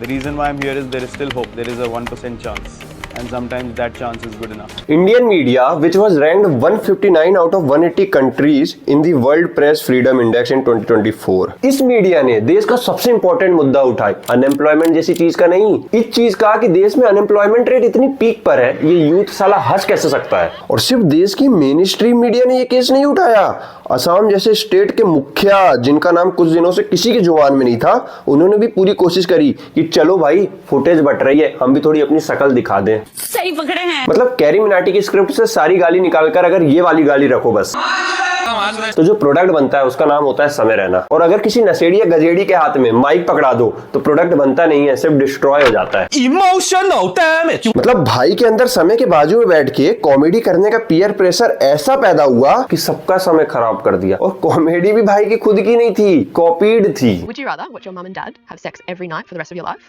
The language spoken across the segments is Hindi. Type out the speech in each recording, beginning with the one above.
The reason why I'm here is there is still hope. There is a 1% chance. And sometimes that chance is good enough. Indian media, which was ranked 159 out of 180 countries in the World Press Freedom Index in 2024. इस मीडिया ने देश का सबसे इंपॉर्टेंट मुद्दा उठाया, अनएम्प्लॉयमेंट जैसी चीज का नहीं, इस चीज का कि देश में अनएम्प्लॉयमेंट रेट इतनी पीक पर है, ये यूथ साला हंस कैसे सकता है। और सिर्फ देश की मेन स्ट्रीम मीडिया ने ये केस नहीं उठाया, असम जैसे स्टेट के मुखिया, जिनका नाम कुछ दिनों से किसी की जुबान में नहीं था, उन्होंने भी पूरी कोशिश करी कि चलो भाई फुटेज बट रही है, हम भी थोड़ी अपनी शकल दिखा दें। सही पकड़े हैं। मतलब कैरी मिनाटी की स्क्रिप्ट से सारी गाली निकालकर अगर ये वाली गाली रखो बस, तो जो प्रोडक्ट बनता है उसका नाम होता है समय रहना। और अगर किसी नशेड़ी या गजेड़ी के हाथ में माइक पकड़ा दो तो प्रोडक्ट बनता नहीं है, सिर्फ डिस्ट्रॉय हो जाता है। Emotional damage. मतलब भाई के अंदर समय के बाजू में बैठ के कॉमेडी करने का पीयर प्रेशर ऐसा पैदा हुआ कि सबका समय खराब कर दिया। और कॉमेडी भी भाई की खुद की नहीं थी, कॉपीड थी। Would you rather watch your mum and dad have sex every night for the rest of your life,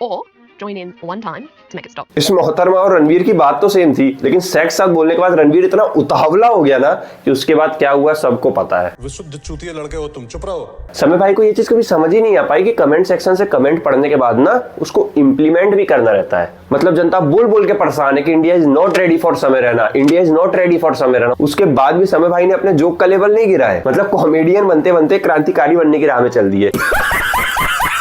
or join in one time to make it stop? इस मोहतरमा और रणवीर की बात तो सेम थी, लेकिन सेक्स साथ बोलने के बाद रणवीर इतना उतावला हो गया ना कि उसके बाद क्या हुआ सबको पता है। विशुद्ध चूतिया लड़के हो तुम, चुप रहो। समय भाई को ये चीज कभी समझ ही नहीं आ पाई कि कमेंट सेक्शन से कमेंट पढ़ने के बाद ना उसको इंप्लीमेंट भी करना रहता है। मतलब जनता बोल बोल के परेशान है कि India is not ready for समय रहना, India is not ready for समय रहना। उसके बाद भी समय भाई ने अपने जोक का लेवल नहीं गिरा है। मतलब कॉमेडियन बनते बनते क्रांतिकारी बनने की राह में चल दिए।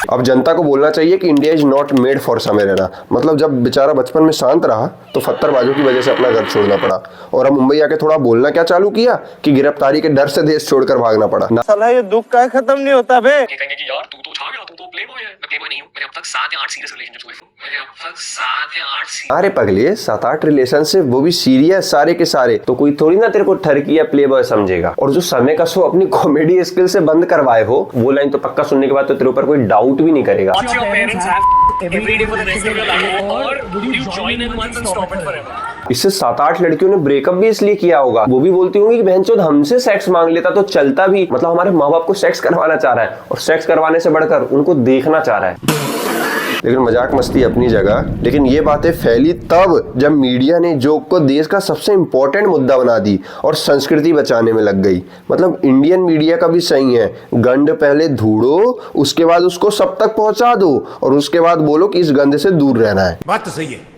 अब जनता को बोलना चाहिए कि India is not made for समय रहना। मतलब जब बेचारा बचपन में शांत रहा तो पत्थरबाजों की वजह से अपना घर छोड़ना पड़ा, और अब मुंबई आके थोड़ा बोलना क्या चालू किया कि गिरफ्तारी के डर से देश छोड़कर भागना पड़ा। साला ये दुख का खत्म नहीं होता बे। ये कहेंगे कि यार तू तो छा गया, तू तो प्लेबॉय है। मैं प्लेबॉय नहीं हूं, मेरे अब तक 7 या 8 सीरियस रिलेशनशिप्स हुए। मेरे अब तक 7 या 8 अरे पगले 7-8 रिलेशनशिप, वो भी सीरियस सारे के सारे, तो कोई थोड़ी ना तेरे को ठरकी या प्लेबॉय समझेगा। और जो समय का शो अपनी कॉमेडी स्किल से बंद करवाए हो, वो लाइन तो पक्का सुनने के बाद तो तेरे ऊपर कोई डाउट भी नहीं करेगा। इससे 7-8 लड़कियों ने ब्रेकअप भी इसलिए किया होगा, वो भी बोलती होंगी कि बहनचोद हमसे सेक्स मांग लेता तो चलता भी। मतलब हमारे माँ बाप को सेक्स करवाना चाह रहा है, और सेक्स करवाने से बढ़कर उनको देखना चाह रहा है। लेकिन मजाक मस्ती अपनी जगह, लेकिन ये बातें फैली तब जब मीडिया ने जोक को देश का सबसे इंपॉर्टेंट मुद्दा बना दी और संस्कृति बचाने में लग गई। मतलब इंडियन मीडिया का भी सही है, गंद पहले ढूंढो, उसके बाद उसको सब तक पहुंचा दो, और उसके बाद बोलो कि इस गंद से दूर रहना है। बात तो सही है।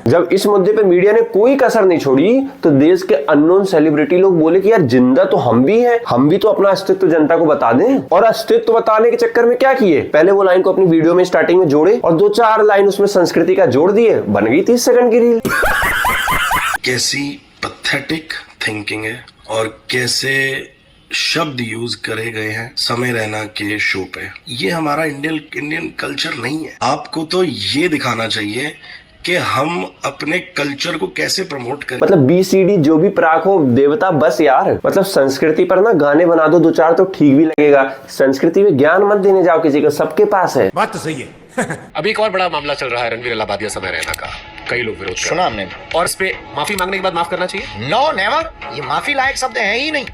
जब इस मुद्दे पे मीडिया ने कोई कसर नहीं छोड़ी तो देश के अननोन सेलिब्रिटी लोग बोले कि यार जिंदा तो हम भी हैं, हम भी तो अपना अस्तित्व जनता को बता दें। और अस्तित्व बताने के चक्कर में क्या किए, पहले वो लाइन को अपनी वीडियो में स्टार्टिंग में जोड़े और 2-4 लाइन उसमें संस्कृति का जोड़ दिए, बन गई 30 सेकंड की रील। कैसी पैथेटिक थिंकिंग है और कैसे शब्द यूज करे गए हैं समय रहना के शो पे। ये हमारा इंडियन कल्चर नहीं है। आपको तो ये दिखाना चाहिए कि हम अपने कल्चर को कैसे प्रमोट करें। मतलब BCD जो भी प्राक हो देवता बस यार। मतलब संस्कृति पर ना गाने बना दो 2-4 तो ठीक भी लगेगा, संस्कृति में ज्ञान मत देने जाओ किसी को, सबके पास है। बात तो सही है। अभी एक और बड़ा मामला चल रहा है रणवीर अलाहाबादिया समय रहना का, कई लोग विरोध सुना हमने, और इस पे माफी मांगने के बाद माफ करना चाहिए। नो नेवर, ये माफी लायक शब्द है ही नहीं।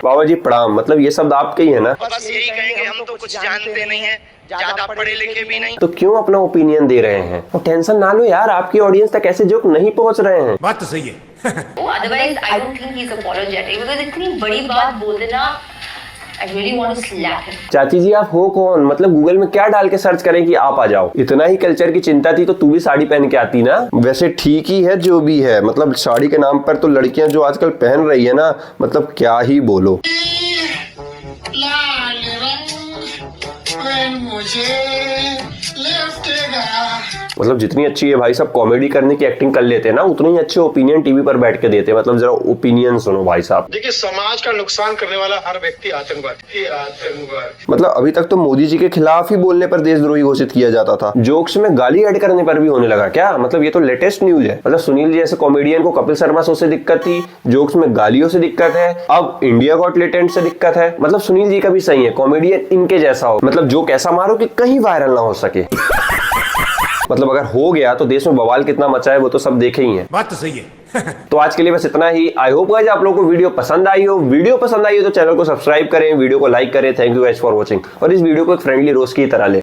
बाबा जी प्रणाम। मतलब ये शब्द आपके ही है ना? बस यही कहेंगे, हम तो कुछ जानते नहीं हैं, ज्यादा पढ़े लिखे भी नहीं। तो क्यों अपना ओपिनियन दे रहे हैं? और टेंशन ना लो यार, आपकी ऑडियंस तक ऐसे जोक नहीं पहुंच रहे हैं। बात तो सही है। Otherwise, I don't think he's apologetic because इतनी बड़ी बात बोल देना, I really want to slap him. चाची जी आप हो कौन? मतलब गूगल में क्या डाल के सर्च करें कि आप आ जाओ? इतना ही कल्चर की चिंता थी तो तू भी साड़ी पहन के आती ना। वैसे ठीक ही है जो भी है, मतलब साड़ी के नाम पर तो लड़कियां जो आजकल पहन रही है ना, मतलब क्या ही बोलो। मतलब जितनी अच्छी है भाई साहब कॉमेडी करने की एक्टिंग कर लेते हैं ना, उतनी ही अच्छे ओपिनियन टीवी पर बैठ के देते हैं। मतलब जरा ओपिनियन सुनो भाई साहब। देखिए समाज का नुकसान करने वाला हर व्यक्ति आतंकवादी। मतलब अभी तक तो मोदी जी के खिलाफ ही बोलने पर देशद्रोही घोषित किया जाता था, जोक्स में गाली ऐड करने पर भी होने लगा क्या? मतलब ये तो लेटेस्ट न्यूज है। मतलब सुनील जी जैसे कॉमेडियन को कपिल शर्मा शो से दिक्कत थी, जोक्स में गालियों से दिक्कत है, अब इंडिया गॉट टैलेंट से दिक्कत है। मतलब सुनील जी का भी सही है, कॉमेडियन इनके जैसा हो, मतलब जोक ऐसा मारो कि कहीं वायरल ना हो सके। मतलब अगर हो गया तो देश में बवाल कितना मचा है वो तो सब देखे ही हैं। बात तो सही है। तो आज के लिए बस इतना ही। आई होप गाइस आप लोगों को वीडियो पसंद आई हो। वीडियो पसंद आई हो तो चैनल को सब्सक्राइब करें, वीडियो को लाइक करें। Thank you guys for watching. और इस वीडियो को एक फ्रेंडली रोस्ट की तरह ले।